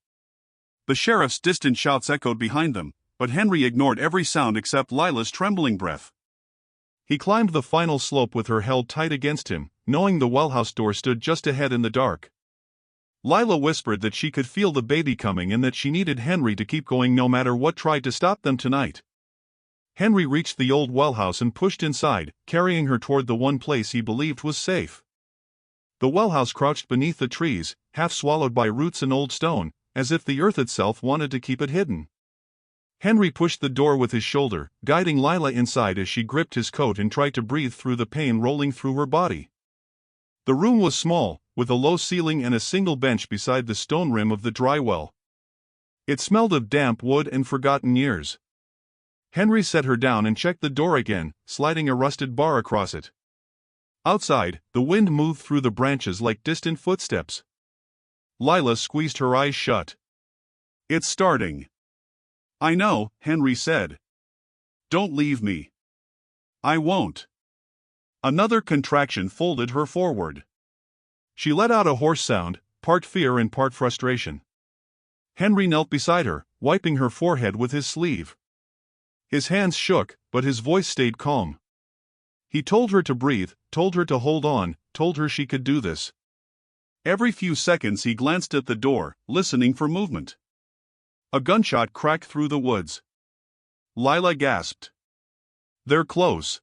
The sheriff's distant shouts echoed behind them, but Henry ignored every sound except Lila's trembling breath. He climbed the final slope with her held tight against him, knowing the wellhouse door stood just ahead in the dark. Lila whispered that she could feel the baby coming and that she needed Henry to keep going no matter what tried to stop them tonight. Henry reached the old wellhouse and pushed inside, carrying her toward the one place he believed was safe. The wellhouse crouched beneath the trees, half swallowed by roots and old stone, as if the earth itself wanted to keep it hidden. Henry pushed the door with his shoulder, guiding Lila inside as she gripped his coat and tried to breathe through the pain rolling through her body. The room was small, with a low ceiling and a single bench beside the stone rim of the dry well. It smelled of damp wood and forgotten years. Henry set her down and checked the door again, sliding a rusted bar across it. Outside, the wind moved through the branches like distant footsteps. Lila squeezed her eyes shut. "It's starting." "I know," Henry said. "Don't leave me." "I won't." Another contraction folded her forward. She let out a hoarse sound, part fear and part frustration. Henry knelt beside her, wiping her forehead with his sleeve. His hands shook, but his voice stayed calm. He told her to breathe, told her to hold on, told her she could do this. Every few seconds he glanced at the door, listening for movement. A gunshot cracked through the woods. Lila gasped. "They're close.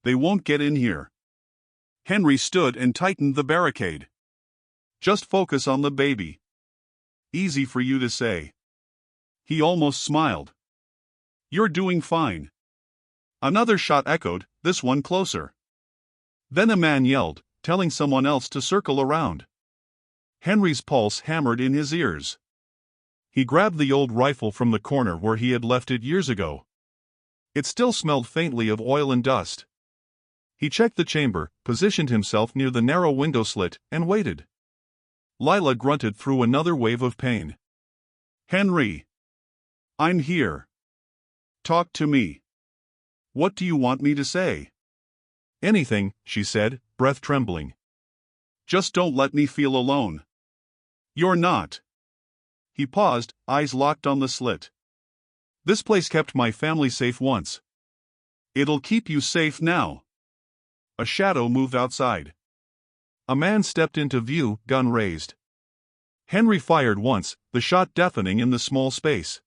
They won't get in here." Henry stood and tightened the barricade. "Just focus on the baby." "Easy for you to say." He almost smiled. "You're doing fine." Another shot echoed, this one closer. Then a man yelled, telling someone else to circle around. Henry's pulse hammered in his ears. He grabbed the old rifle from the corner where he had left it years ago. It still smelled faintly of oil and dust. He checked the chamber, positioned himself near the narrow window slit, and waited. Lila grunted through another wave of pain. "Henry. I'm here. Talk to me. What do you want me to say?" "Anything," she said, breath trembling. "Just don't let me feel alone." "You're not." He paused, eyes locked on the slit. "This place kept my family safe once. It'll keep you safe now." A shadow moved outside. A man stepped into view, gun raised. Henry fired once, the shot deafening in the small space.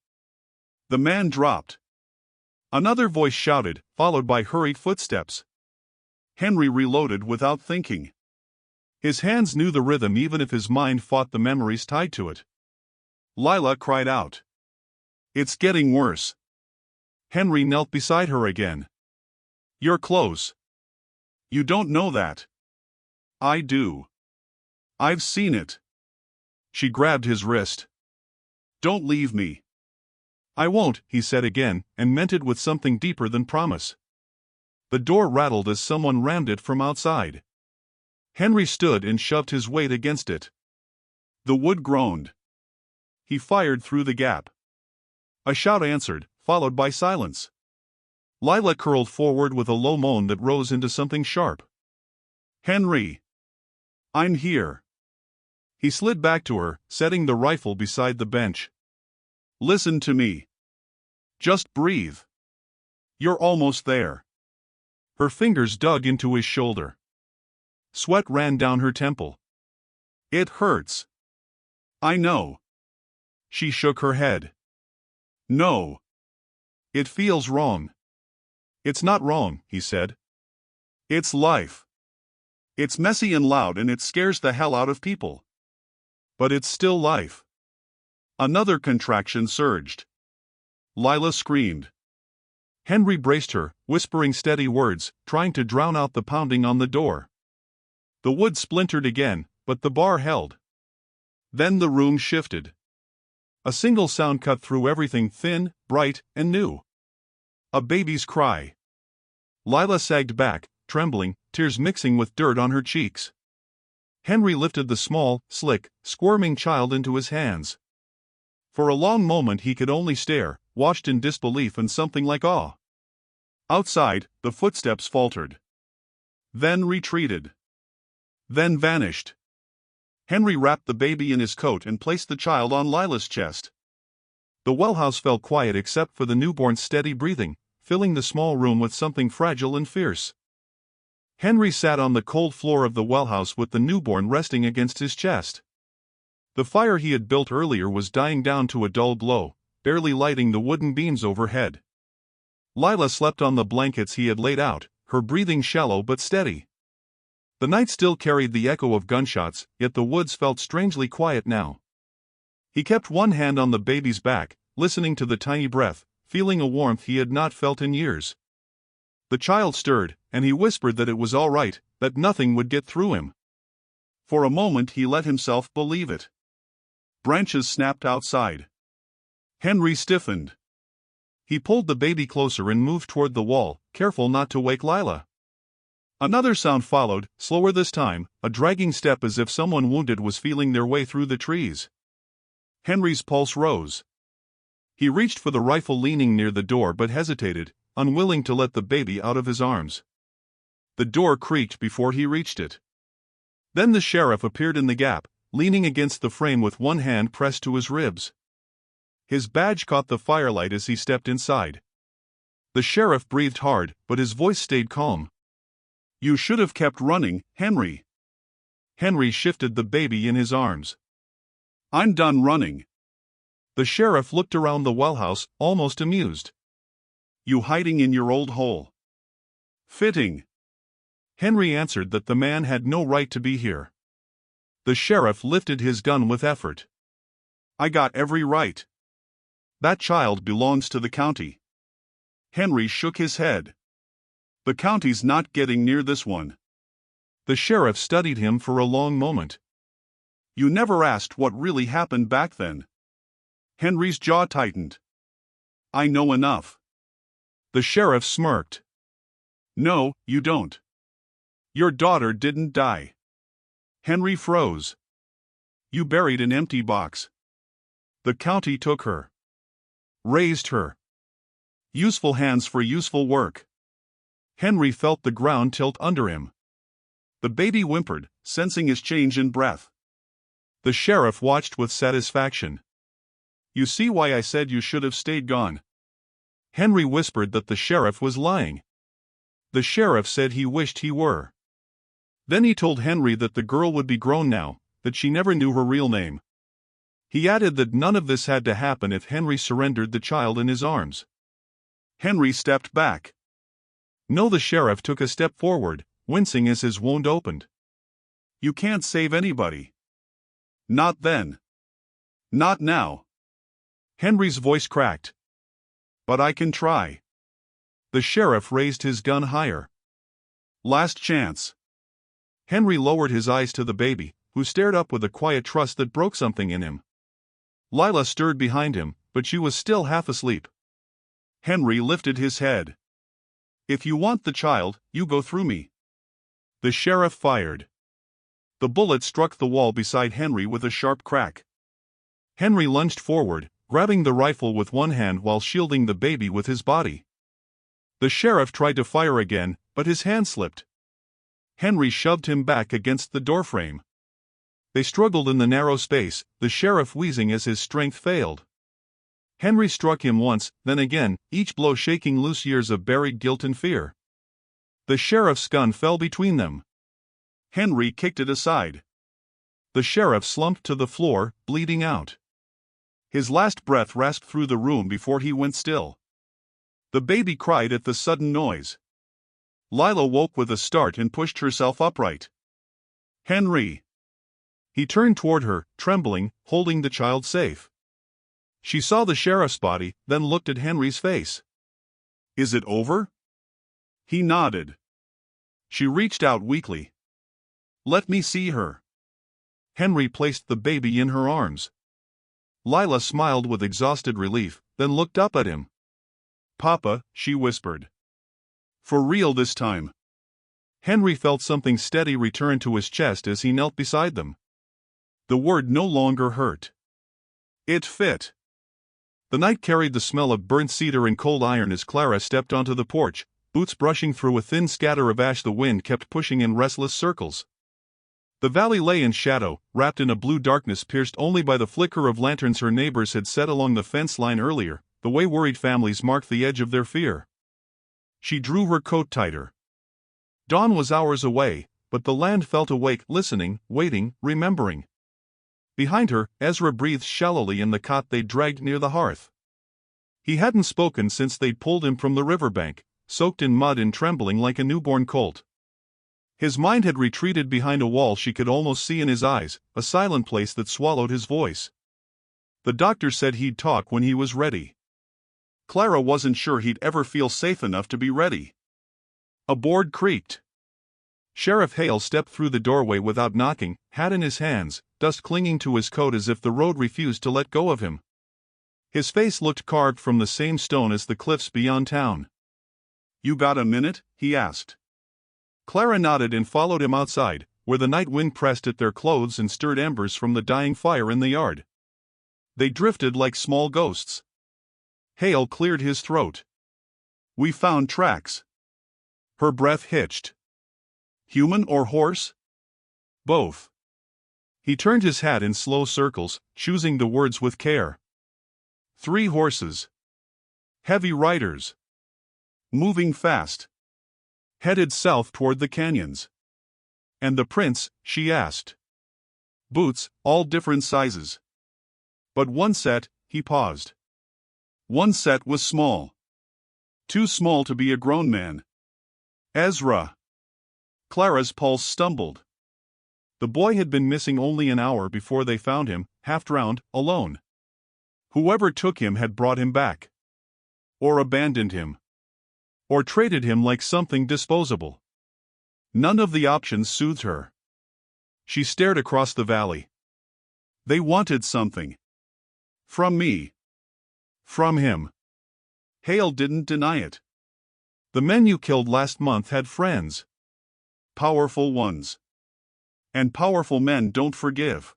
The man dropped. Another voice shouted, followed by hurried footsteps. Henry reloaded without thinking. His hands knew the rhythm even if his mind fought the memories tied to it. Lila cried out. "It's getting worse." Henry knelt beside her again. "You're close." "You don't know that." "I do. I've seen it." She grabbed his wrist. "Don't leave me." "I won't," he said again, and meant it with something deeper than promise. The door rattled as someone rammed it from outside. Henry stood and shoved his weight against it. The wood groaned. He fired through the gap. A shout answered, followed by silence. Lila curled forward with a low moan that rose into something sharp. "Henry. I'm here." He slid back to her, setting the rifle beside the bench. "Listen to me. Just breathe. You're almost there." Her fingers dug into his shoulder. Sweat ran down her temple. "It hurts." "I know." She shook her head. "No. It feels wrong." "It's not wrong," he said. "It's life. It's messy and loud and it scares the hell out of people. But it's still life." Another contraction surged. Lila screamed. Henry braced her, whispering steady words, trying to drown out the pounding on the door. The wood splintered again, but the bar held. Then the room shifted. A single sound cut through everything thin, bright, and new. A baby's cry. Lila sagged back, trembling, tears mixing with dirt on her cheeks. Henry lifted the small, slick, squirming child into his hands. For a long moment he could only stare, watched in disbelief and something like awe. Outside, the footsteps faltered. Then retreated. Then vanished. Henry wrapped the baby in his coat and placed the child on Lila's chest. The wellhouse fell quiet except for the newborn's steady breathing, filling the small room with something fragile and fierce. Henry sat on the cold floor of the wellhouse with the newborn resting against his chest. The fire he had built earlier was dying down to a dull glow, barely lighting the wooden beams overhead. Lila slept on the blankets he had laid out, her breathing shallow but steady. The night still carried the echo of gunshots, yet the woods felt strangely quiet now. He kept one hand on the baby's back, listening to the tiny breath, feeling a warmth he had not felt in years. The child stirred, and he whispered that it was all right, that nothing would get through him. For a moment he let himself believe it. Branches snapped outside. Henry stiffened. He pulled the baby closer and moved toward the wall, careful not to wake Lila. Another sound followed, slower this time, a dragging step as if someone wounded was feeling their way through the trees. Henry's pulse rose. He reached for the rifle leaning near the door but hesitated, unwilling to let the baby out of his arms. The door creaked before he reached it. Then the sheriff appeared in the gap, leaning against the frame with one hand pressed to his ribs. His badge caught the firelight as he stepped inside. The sheriff breathed hard, but his voice stayed calm. "You should have kept running, Henry." Henry shifted the baby in his arms. "I'm done running." The sheriff looked around the wellhouse, almost amused. "You hiding in your old hole?" "Fitting." Henry answered that the man had no right to be here. The sheriff lifted his gun with effort. "I got every right. That child belongs to the county." Henry shook his head. "The county's not getting near this one." The sheriff studied him for a long moment. "You never asked what really happened back then." Henry's jaw tightened. "I know enough." The sheriff smirked. "No, you don't. Your daughter didn't die." Henry froze. "You buried an empty box. The county took her. Raised her. Useful hands for useful work." Henry felt the ground tilt under him. The baby whimpered, sensing his change in breath. The sheriff watched with satisfaction. "You see why I said you should have stayed gone." Henry whispered that the sheriff was lying. The sheriff said he wished he were. Then he told Henry that the girl would be grown now, that she never knew her real name. He added that none of this had to happen if Henry surrendered the child in his arms. Henry stepped back. No, the sheriff took a step forward, wincing as his wound opened. "You can't save anybody." "Not then. Not now." Henry's voice cracked. "But I can try." The sheriff raised his gun higher. "Last chance." Henry lowered his eyes to the baby, who stared up with a quiet trust that broke something in him. Lila stirred behind him, but she was still half asleep. Henry lifted his head. "If you want the child, you go through me." The sheriff fired. The bullet struck the wall beside Henry with a sharp crack. Henry lunged forward, grabbing the rifle with one hand while shielding the baby with his body. The sheriff tried to fire again, but his hand slipped. Henry shoved him back against the doorframe. They struggled in the narrow space, the sheriff wheezing as his strength failed. Henry struck him once, then again, each blow shaking loose years of buried guilt and fear. The sheriff's gun fell between them. Henry kicked it aside. The sheriff slumped to the floor, bleeding out. His last breath rasped through the room before he went still. The baby cried at the sudden noise. Lila woke with a start and pushed herself upright. "Henry!" He turned toward her, trembling, holding the child safe. She saw the sheriff's body, then looked at Henry's face. "Is it over?" He nodded. She reached out weakly. "Let me see her." Henry placed the baby in her arms. Lila smiled with exhausted relief, then looked up at him. "Papa," she whispered. "For real this time." Henry felt something steady return to his chest as he knelt beside them. The word no longer hurt. It fit. The night carried the smell of burnt cedar and cold iron as Clara stepped onto the porch, boots brushing through a thin scatter of ash the wind kept pushing in restless circles. The valley lay in shadow, wrapped in a blue darkness pierced only by the flicker of lanterns her neighbors had set along the fence line earlier, the way worried families marked the edge of their fear. She drew her coat tighter. Dawn was hours away, but the land felt awake, listening, waiting, remembering. Behind her, Ezra breathed shallowly in the cot they dragged near the hearth. He hadn't spoken since they'd pulled him from the riverbank, soaked in mud and trembling like a newborn colt. His mind had retreated behind a wall she could almost see in his eyes, a silent place that swallowed his voice. The doctor said he'd talk when he was ready. Clara wasn't sure he'd ever feel safe enough to be ready. A board creaked. Sheriff Hale stepped through the doorway without knocking, hat in his hands, dust clinging to his coat as if the road refused to let go of him. His face looked carved from the same stone as the cliffs beyond town. "You got a minute?" he asked. Clara nodded and followed him outside, where the night wind pressed at their clothes and stirred embers from the dying fire in the yard. They drifted like small ghosts. Hale cleared his throat. "We found tracks." Her breath hitched. "Human or horse?" "Both." He turned his hat in slow circles, choosing the words with care. 3 horses. Heavy riders. Moving fast. Headed south toward the canyons. "And the prints?" she asked. "Boots, all different sizes. But one set," he paused. "One set was small. Too small to be a grown man." "Ezra." Clara's pulse stumbled. The boy had been missing only an hour before they found him, half-drowned, alone. Whoever took him had brought him back. Or abandoned him. Or traded him like something disposable. None of the options soothed her. She stared across the valley. "They wanted something. From me. From him." Hale didn't deny it. "The men you killed last month had friends. Powerful ones. And powerful men don't forgive."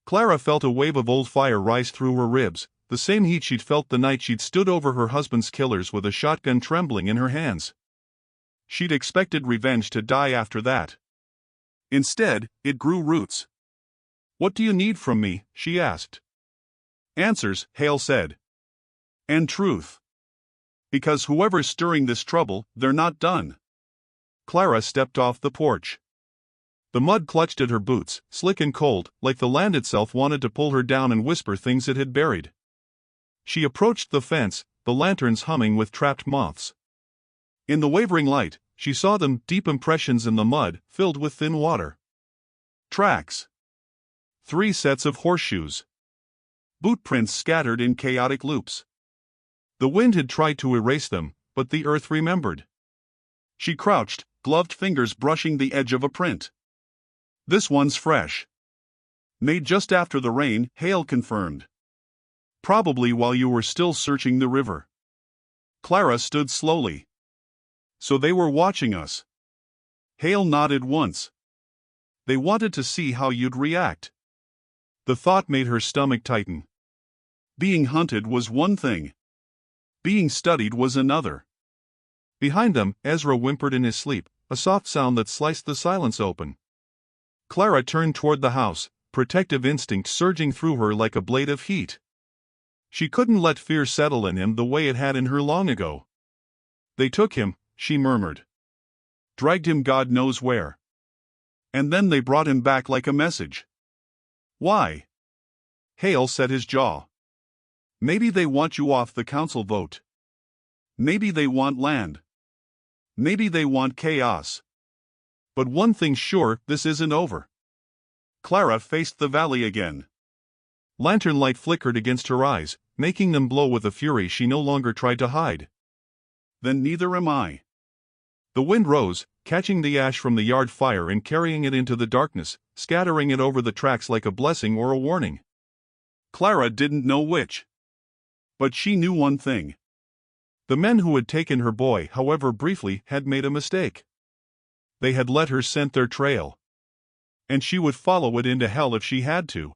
Clara felt a wave of old fire rise through her ribs, the same heat she'd felt the night she'd stood over her husband's killers with a shotgun trembling in her hands. She'd expected revenge to die after that. Instead, it grew roots. "What do you need from me?" she asked. "Answers," Hale said. "And truth. Because whoever's stirring this trouble, they're not done." Clara stepped off the porch. The mud clutched at her boots, slick and cold, like the land itself wanted to pull her down and whisper things it had buried. She approached the fence, the lanterns humming with trapped moths. In the wavering light, she saw them, deep impressions in the mud, filled with thin water. Tracks. 3 sets of horseshoes. Boot prints scattered in chaotic loops. The wind had tried to erase them, but the earth remembered. She crouched, gloved fingers brushing the edge of a print. "This one's fresh. Made just after the rain," Hale confirmed. "Probably while you were still searching the river." Clara stood slowly. "So they were watching us." Hale nodded once. "They wanted to see how you'd react." The thought made her stomach tighten. Being hunted was one thing. Being studied was another. Behind them, Ezra whimpered in his sleep, a soft sound that sliced the silence open. Clara turned toward the house, protective instinct surging through her like a blade of heat. She couldn't let fear settle in him the way it had in her long ago. "They took him," she murmured. "Dragged him God knows where. And then they brought him back like a message." "Why?" Hale set his jaw. "Maybe they want you off the council vote. Maybe they want land. Maybe they want chaos. But one thing's sure, this isn't over." Clara faced the valley again. Lantern light flickered against her eyes, making them glow with a fury she no longer tried to hide. "Then neither am I." The wind rose, catching the ash from the yard fire and carrying it into the darkness, scattering it over the tracks like a blessing or a warning. Clara didn't know which. But she knew one thing. The men who had taken her boy, however briefly, had made a mistake. They had let her scent their trail. And she would follow it into hell if she had to.